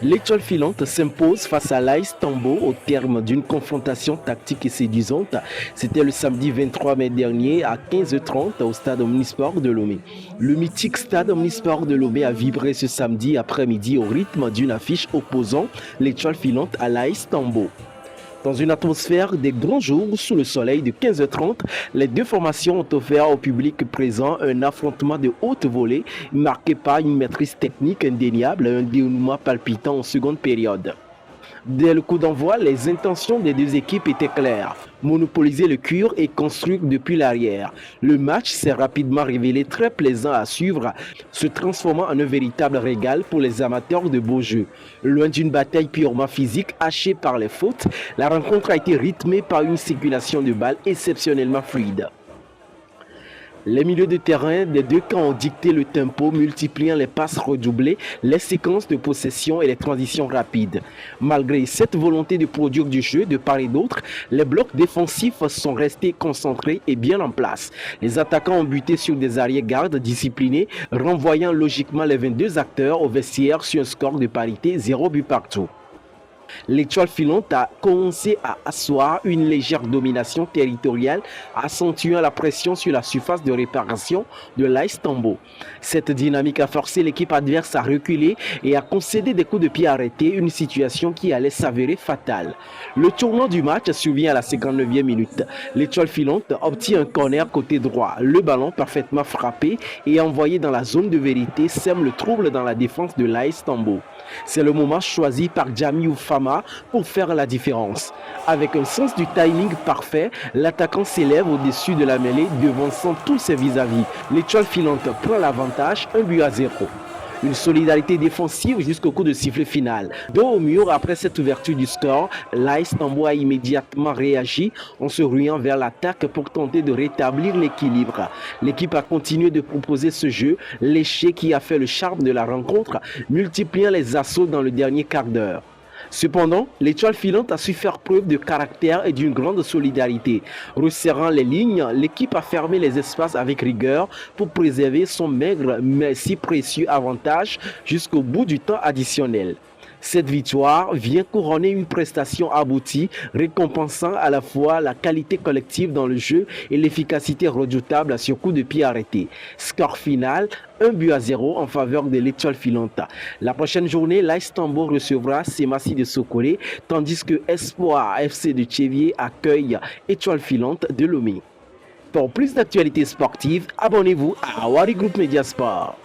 L'étoile filante s'impose face à l'AS Tambo au terme d'une confrontation tactique et séduisante. C'était le samedi 23 mai dernier à 15h30 au stade Omnisport de Lomé. Le mythique stade Omnisport de Lomé a vibré ce samedi après-midi au rythme d'une affiche opposant l'étoile filante à l'AS Tambo. Dans une atmosphère des grands jours sous le soleil de 15h30, les deux formations ont offert au public présent un affrontement de haute volée marqué par une maîtrise technique indéniable et un dénouement palpitant en seconde période. Dès le coup d'envoi, les intentions des deux équipes étaient claires. Monopoliser le cure et construire depuis l'arrière. Le match s'est rapidement révélé très plaisant à suivre, se transformant en un véritable régal pour les amateurs de beaux jeux. Loin d'une bataille purement physique hachée par les fautes, la rencontre a été rythmée par une circulation de balles exceptionnellement fluide. Les milieux de terrain des deux camps ont dicté le tempo, multipliant les passes redoublées, les séquences de possession et les transitions rapides. Malgré cette volonté de produire du jeu de part et d'autre, les blocs défensifs sont restés concentrés et bien en place. Les attaquants ont buté sur des arrière-gardes disciplinés, renvoyant logiquement les 22 acteurs au vestiaire sur un score de parité 0 but partout. L'étoile filante a commencé à asseoir une légère domination territoriale, accentuant la pression sur la surface de réparation de l'AS Tambo. Cette dynamique a forcé l'équipe adverse à reculer et à concéder des coups de pied arrêtés, une situation qui allait s'avérer fatale. Le tournant du match survient à la 59e minute. L'étoile filante obtient un corner côté droit. Le ballon parfaitement frappé et envoyé dans la zone de vérité sème le trouble dans la défense de l'AS Tambo. C'est le moment choisi par Jami Oufama pour faire la différence. Avec un sens du timing parfait, l'attaquant s'élève au-dessus de la mêlée, devançant tous ses vis-à-vis. L'étoile filante prend l'avantage, 1-0. Une solidarité défensive jusqu'au coup de sifflet final. Dos au mur, après cette ouverture du score, l'AS Tambo a immédiatement réagi en se ruant vers l'attaque pour tenter de rétablir l'équilibre. L'équipe a continué de proposer ce jeu, léché qui a fait le charme de la rencontre, multipliant les assauts dans le dernier quart d'heure. Cependant, l'étoile filante a su faire preuve de caractère et d'une grande solidarité. Resserrant les lignes, l'équipe a fermé les espaces avec rigueur pour préserver son maigre mais si précieux avantage jusqu'au bout du temps additionnel. Cette victoire vient couronner une prestation aboutie, récompensant à la fois la qualité collective dans le jeu et l'efficacité redoutable sur coup de pied arrêté. Score final, 1-0 en faveur de l'étoile filante. La prochaine journée, l'AS Tambo recevra Semassi de Sokolé, tandis que Espoir FC de Tchévier accueille Étoile filante de Lomé. Pour plus d'actualités sportives, abonnez-vous à Awari Group Media Sport.